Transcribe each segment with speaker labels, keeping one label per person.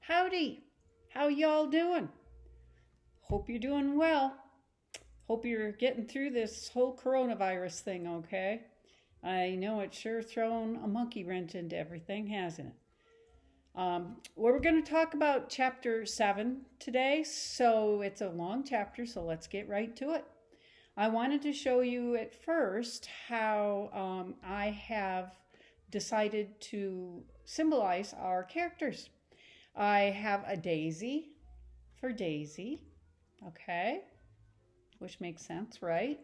Speaker 1: Howdy. How y'all doing? Hope you're doing well. Hope you're getting through this whole coronavirus thing, okay? I know it's sure thrown a monkey wrench into everything, hasn't it? We're going to talk about chapter 7 today, so it's a long chapter, so let's get right to it. I wanted to show you at first how I have decided to symbolize our characters. I have a daisy for Daisy, okay, which makes sense, right?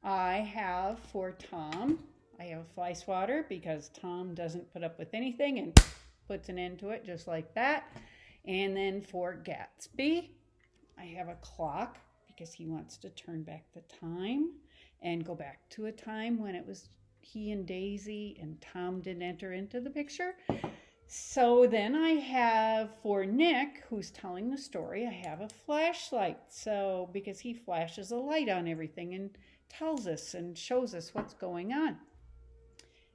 Speaker 1: I have for Tom, I have a fly swatter because Tom doesn't put up with anything and puts an end to it just like that. And then for Gatsby, I have a clock because he wants to turn back the time and go back to a time when it was he and Daisy and Tom didn't enter into the picture. So then I have for Nick, who's telling the story, I have a flashlight. So because he flashes a light on everything and tells us and shows us what's going on.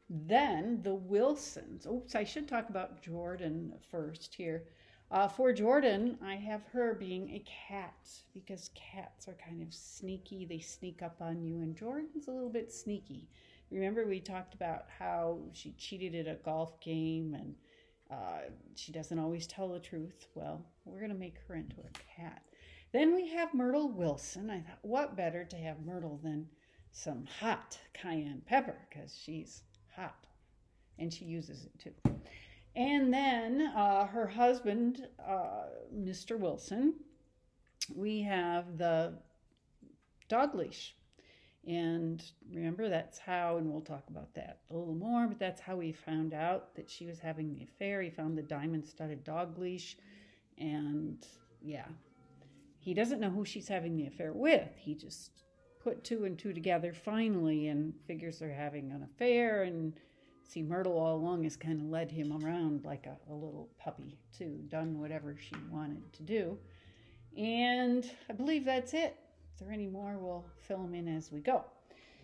Speaker 1: Then the Wilsons. Oops, I should talk about Jordan first here. For Jordan, I have her being a cat because cats are kind of sneaky. They sneak up on you, and Jordan's a little bit sneaky. Remember we talked about how she cheated at a golf game and she doesn't always tell the truth. Well, we're going to make her into a cat. Then we have Myrtle Wilson. I thought, what better to have Myrtle than some hot cayenne pepper because she's hot and she uses it too. And then her husband, Mr. Wilson, we have the dog leash. And remember, that's how, and we'll talk about that a little more, but that's how we found out that she was having the affair. He found the diamond-studded dog leash, and yeah, he doesn't know who she's having the affair with. He just put two and two together finally and figures they're having an affair, and see, Myrtle all along has kind of led him around like a little puppy, too, done whatever she wanted to do. And I believe that's it. If there are any more, we'll fill them in as we go.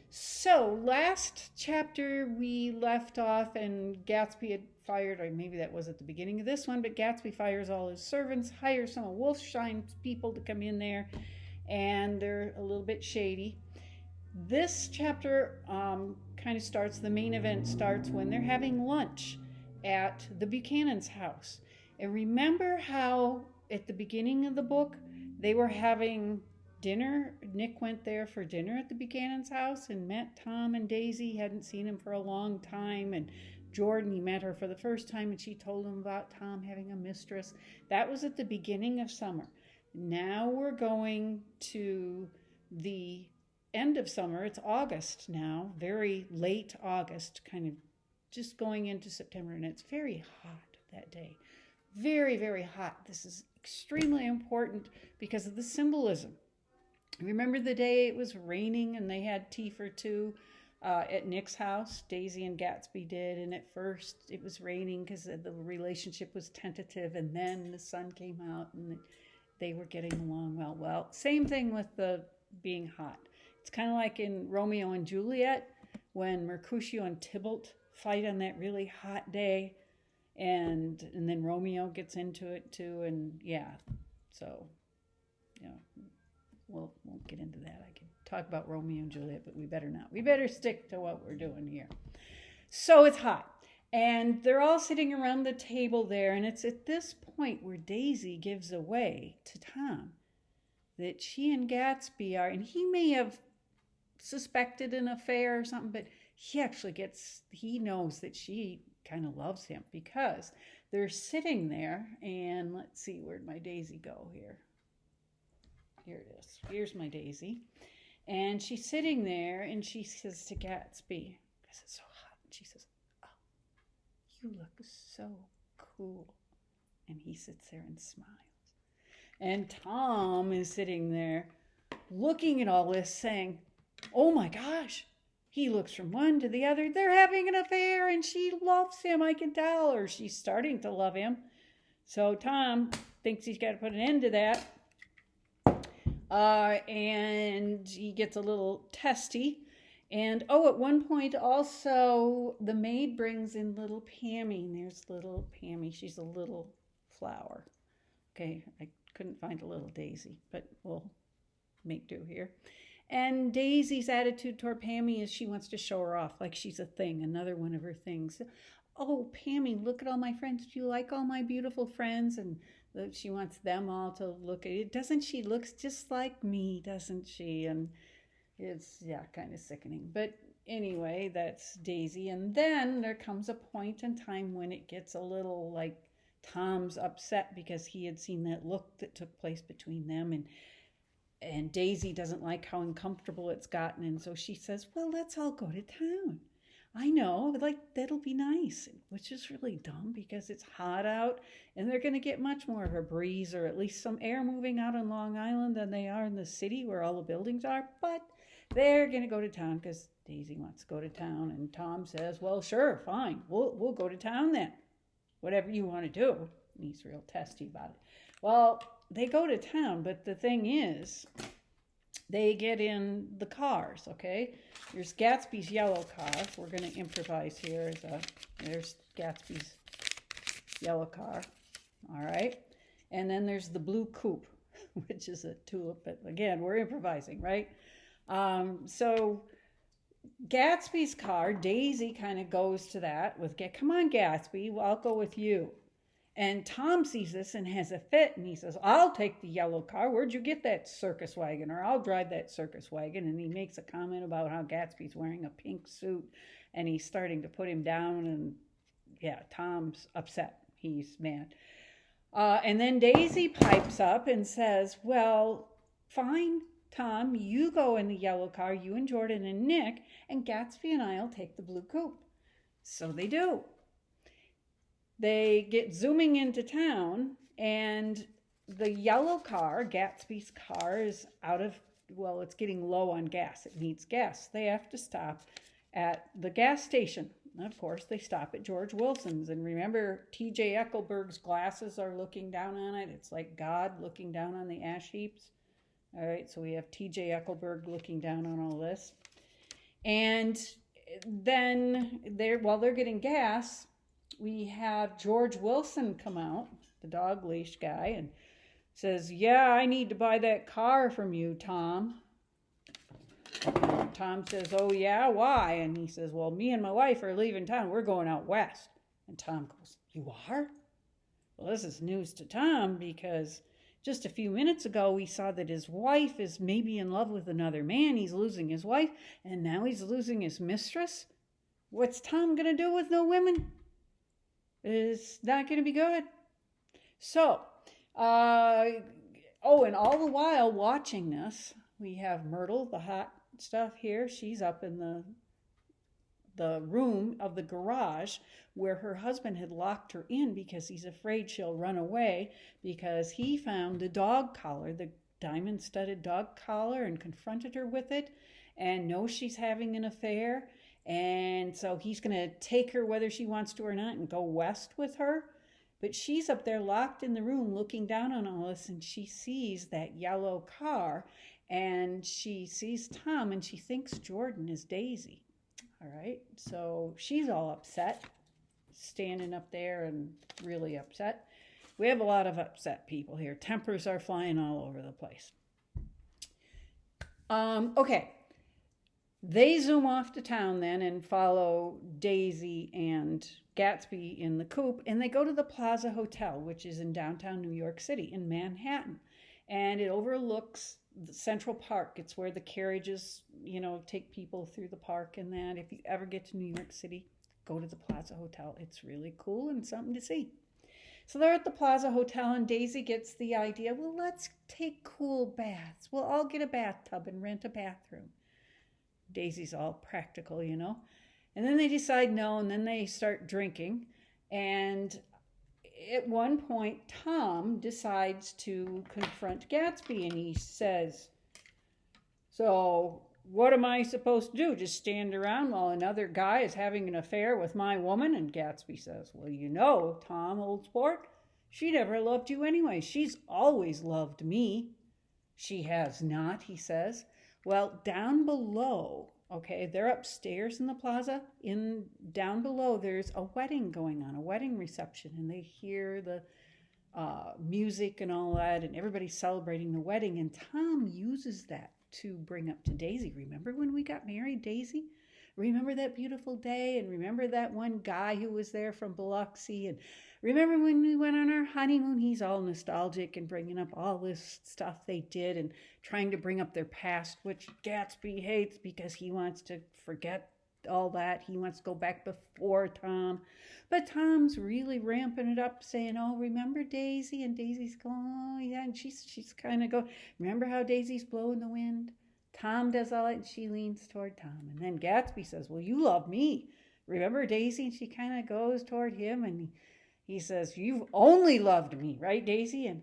Speaker 1: So last chapter we left off and Gatsby had fired, or maybe that was at the beginning of this one, but Gatsby fires all his servants, hires some of Wolfshine's people to come in there, and they're a little bit shady. This chapter kind of starts, the main event starts when they're having lunch at the Buchanan's house. And remember how at the beginning of the book they were having dinner. Nick went there for dinner at the Buchanan's house and met Tom and Daisy. He hadn't seen him for a long time. And Jordan, he met her for the first time and she told him about Tom having a mistress. That was at the beginning of summer. Now we're going to the end of summer. It's August now, very late August, kind of just going into September, and it's very hot that day. Very, very hot. This is extremely important because of the symbolism. Remember the day it was raining and they had tea for two at Nick's house? Daisy and Gatsby did, and at first it was raining because the relationship was tentative, and then the sun came out and they were getting along well. Well, same thing with the being hot. It's kind of like in Romeo and Juliet when Mercutio and Tybalt fight on that really hot day, and then Romeo gets into it too, and yeah, so you know, we'll won't get into that. I could talk about Romeo and Juliet, but we better not. We better stick to what we're doing here. So it's hot, and they're all sitting around the table there, and it's at this point where Daisy gives away to Tom that she and Gatsby are, and he may have suspected an affair or something, but he knows that she kind of loves him because they're sitting there, and let's see, where'd my Daisy go here? Here it is. Here's my Daisy. And she's sitting there, and she says to Gatsby, because it's so hot, and she says, "Oh, you look so cool." And he sits there and smiles. And Tom is sitting there looking at all this saying, "Oh my gosh." He looks from one to the other. They're having an affair and she loves him. I can tell, or she's starting to love him. So Tom thinks he's got to put an end to that. And he gets a little testy. And at one point also the maid brings in little Pammy. And there's little Pammy. She's a little flower. Okay, I couldn't find a little Daisy, but we'll make do here. And Daisy's attitude toward Pammy is she wants to show her off like she's a thing, another one of her things. Oh, Pammy, look at all my friends. Do you like all my beautiful friends? And she wants them all to look at it. Doesn't she looks just like me, doesn't she? And it's, yeah, kind of sickening. But anyway, that's Daisy. And then there comes a point in time when it gets a little like Tom's upset because he had seen that look that took place between them, and Daisy doesn't like how uncomfortable it's gotten, and so she says, well, let's all go to town. I know, like, that'll be nice, which is really dumb because it's hot out and they're going to get much more of a breeze or at least some air moving out on Long Island than they are in the city where all the buildings are, but they're going to go to town because Daisy wants to go to town, and Tom says, well, sure, fine, we'll go to town then. Whatever you want to do. And he's real testy about it. Well, they go to town, but the thing is, they get in the cars, okay? There's Gatsby's yellow car. We're going to improvise here. There's Gatsby's yellow car, all right? And then there's the blue coupe, which is a tulip, but again, we're improvising, right? So Gatsby's car, Daisy kind of goes to that with, come on, Gatsby, well, I'll go with you. And Tom sees this and has a fit, and he says, I'll take the yellow car. Where'd you get that circus wagon? Or I'll drive that circus wagon. And he makes a comment about how Gatsby's wearing a pink suit, and he's starting to put him down, and yeah, Tom's upset. He's mad. And then Daisy pipes up and says, well, fine, Tom, you go in the yellow car, you and Jordan and Nick, and Gatsby and I'll take the blue coupe. So they do. They get zooming into town, and the yellow car, Gatsby's car, is it's getting low on gas. It needs gas. They have to stop at the gas station. And of course, they stop at George Wilson's. And remember, T.J. Eckelberg's glasses are looking down on it. It's like God looking down on the ash heaps. All right, so we have T.J. Eckelberg looking down on all this. And then while they're getting gas, we have George Wilson come out, the dog leash guy, and says, yeah, I need to buy that car from you, Tom. And Tom says, oh, yeah, why? And he says, well, me and my wife are leaving town. We're going out west. And Tom goes, you are? Well, this is news to Tom because just a few minutes ago, we saw that his wife is maybe in love with another man. He's losing his wife, and now he's losing his mistress. What's Tom going to do with no women? It's not going to be good. So, and all the while watching this, we have Myrtle, the hot stuff here. She's up in the room of the garage where her husband had locked her in because he's afraid she'll run away because he found the dog collar, the diamond-studded dog collar, and confronted her with it and knows she's having an affair. And so he's going to take her whether she wants to or not and go west with her. But she's up there locked in the room looking down on all this, and she sees that yellow car, and she sees Tom, and she thinks Jordan is Daisy. All right, so she's all upset, standing up there and really upset. We have a lot of upset people here. Tempers are flying all over the place. Okay. They zoom off to town then and follow Daisy and Gatsby in the coupe, and they go to the Plaza Hotel, which is in downtown New York City in Manhattan. And it overlooks the Central Park. It's where the carriages, take people through the park and that. If you ever get to New York City, go to the Plaza Hotel. It's really cool and something to see. So they're at the Plaza Hotel, and Daisy gets the idea, well, let's take cool baths. We'll all get a bathtub and rent a bathroom. Daisy's all practical, And then they decide no, and then they start drinking. And at one point, Tom decides to confront Gatsby, and he says, so what am I supposed to do? Just stand around while another guy is having an affair with my woman? And Gatsby says, well, Tom, old sport, she never loved you anyway. She's always loved me. She has not, he says. Well, down below, okay, they're upstairs in the plaza. Down below, there's a wedding going on, a wedding reception, and they hear the music and all that, and everybody's celebrating the wedding. And Tom uses that to bring up to Daisy. Remember when we got married, Daisy? Remember that beautiful day? And remember that one guy who was there from Biloxi? And remember when we went on our honeymoon? He's all nostalgic and bringing up all this stuff they did and trying to bring up their past, which Gatsby hates because he wants to forget all that. He wants to go back before Tom. But Tom's really ramping it up, saying, oh, remember Daisy? And Daisy's going, oh, yeah. And she's kind of going, remember how Daisy's blowing the wind? Tom does all that, and she leans toward Tom. And then Gatsby says, well, you love me. Remember Daisy? And she kind of goes toward him, and he says, you've only loved me, right, Daisy? And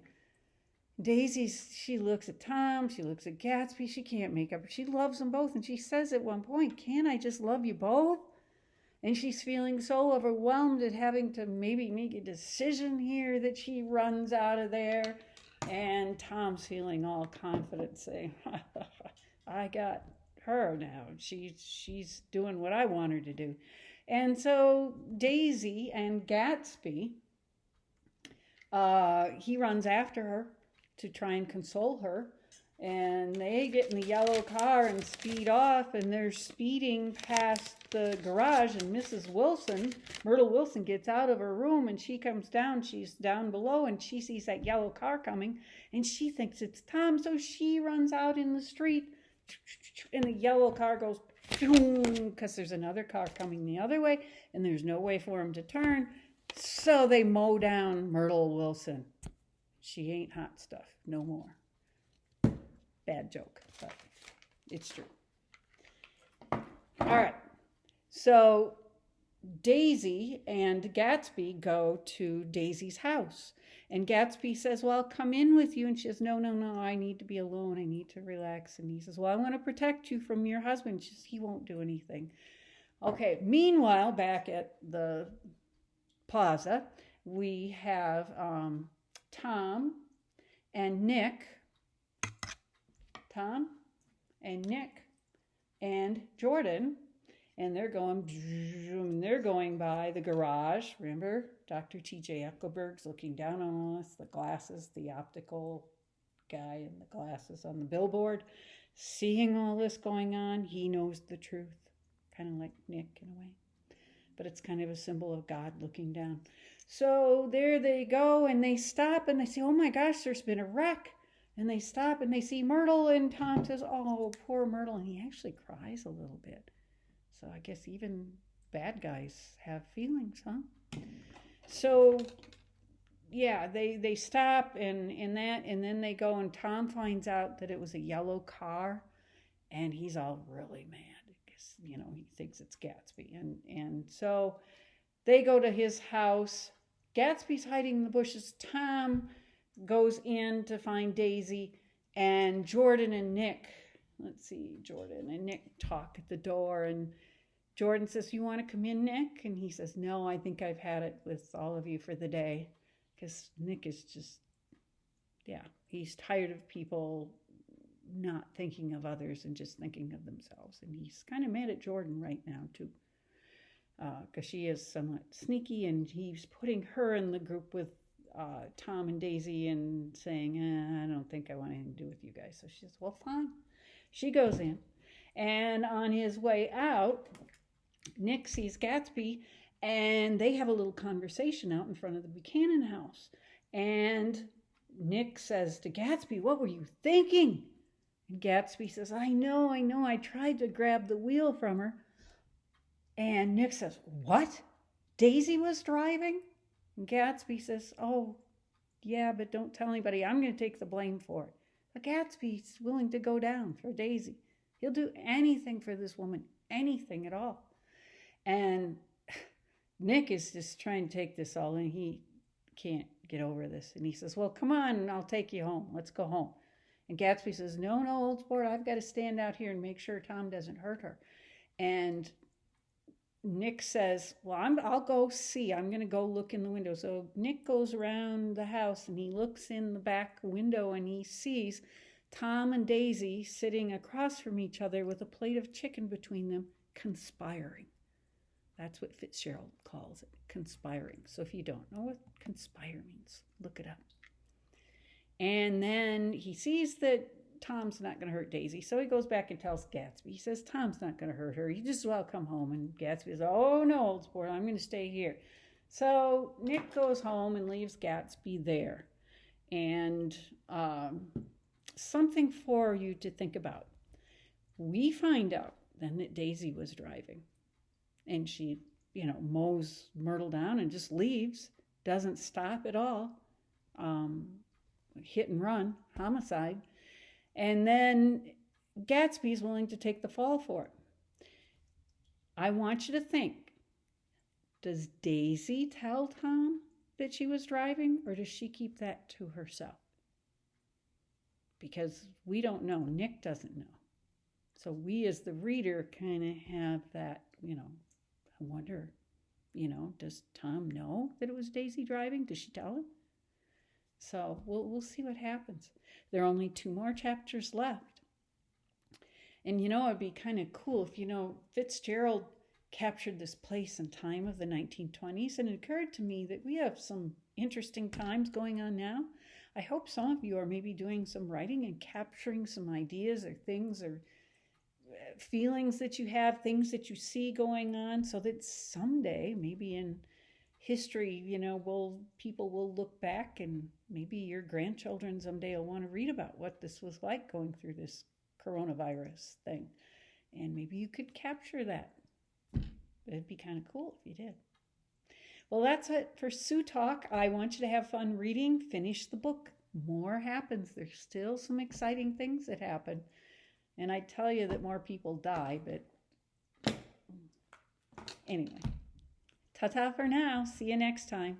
Speaker 1: Daisy, she looks at Tom, she looks at Gatsby, she can't make up. She loves them both, and she says at one point, can't I just love you both? And she's feeling so overwhelmed at having to maybe make a decision here that she runs out of there. And Tom's feeling all confident, saying, I got her now. She's doing what I want her to do. And so Daisy and Gatsby, he runs after her to try and console her. And they get in the yellow car and speed off, and they're speeding past the garage, and Mrs. Wilson, Myrtle Wilson, gets out of her room, and she comes down. She's down below, and she sees that yellow car coming, and she thinks it's Tom, so she runs out in the street, and the yellow car goes boom, because there's another car coming the other way, and there's no way for him to turn, so they mow down Myrtle Wilson. She ain't hot stuff no more. Bad joke, but it's true. All right. So Daisy and Gatsby go to Daisy's house. And Gatsby says, well, I'll come in with you. And she says, no, I need to be alone. I need to relax. And he says, well, I want to protect you from your husband. She says, he won't do anything. Okay. Meanwhile, back at the plaza, we have Tom and Nick and Jordan, and they're going by the garage. Remember, Dr. T.J. Eckelberg's looking down on us, the glasses, the optical guy in the glasses on the billboard, seeing all this going on. He knows the truth, kind of like Nick in a way, but it's kind of a symbol of God looking down. So there they go, and they stop, and they say, oh my gosh, there's been a wreck. And they stop and they see Myrtle, and Tom says, oh, poor Myrtle. And he actually cries a little bit. So I guess even bad guys have feelings, huh? So, yeah, they stop and then they go, and Tom finds out that it was a yellow car, and he's all really mad because, he thinks it's Gatsby. And so they go to his house. Gatsby's hiding in the bushes. Tom goes in to find Daisy, and Jordan and Nick talk at the door, and Jordan says, you want to come in, Nick? And he says, no, I think I've had it with all of you for the day, because Nick is just, he's tired of people not thinking of others and just thinking of themselves, and he's kind of mad at Jordan right now too, because she is somewhat sneaky, and he's putting her in the group with Tom and Daisy and saying, I don't think I want anything to do with you guys. So she says, well, fine. She goes in, and on his way out, Nick sees Gatsby, and they have a little conversation out in front of the Buchanan house. And Nick says to Gatsby, what were you thinking? And Gatsby says, I know. I tried to grab the wheel from her. And Nick says, what? Daisy was driving? And Gatsby says, oh, yeah, but don't tell anybody. I'm going to take the blame for it. But Gatsby's willing to go down for Daisy. He'll do anything for this woman, anything at all. And Nick is just trying to take this all in. He can't get over this. And he says, well, come on, and I'll take you home. Let's go home. And Gatsby says, no, old sport. I've got to stand out here and make sure Tom doesn't hurt her. And Nick says, well, I'll go see. I'm going to go look in the window. So Nick goes around the house, and he looks in the back window, and he sees Tom and Daisy sitting across from each other with a plate of chicken between them, conspiring. That's what Fitzgerald calls it, conspiring. So if you don't know what conspire means, look it up. And then he sees that Tom's not going to hurt Daisy. So he goes back and tells Gatsby. He says, Tom's not going to hurt her. You just as well come home. And Gatsby says, oh, no, old sport, I'm going to stay here. So Nick goes home and leaves Gatsby there. And something for you to think about. We find out then that Daisy was driving. And she, mows Myrtle down and just leaves. Doesn't stop at all. Hit and run, homicide. And then Gatsby's willing to take the fall for it. I want you to think, does Daisy tell Tom that she was driving, or does she keep that to herself? Because we don't know. Nick doesn't know. So we as the reader kind of have that, I wonder, does Tom know that it was Daisy driving? Does she tell him? So we'll see what happens. There are only 2 more chapters left. And it'd be kind of cool if, Fitzgerald captured this place and time of the 1920s, and it occurred to me that we have some interesting times going on now. I hope some of you are maybe doing some writing and capturing some ideas or things or feelings that you have, things that you see going on, so that someday, maybe in history, people will look back, and maybe your grandchildren someday will want to read about what this was like going through this coronavirus thing. And maybe you could capture that. It'd be kind of cool if you did. Well, that's it for Sue Talk. I want you to have fun reading. Finish the book. More happens. There's still some exciting things that happen. And I tell you that more people die, but anyway. Ta-ta for now. See you next time.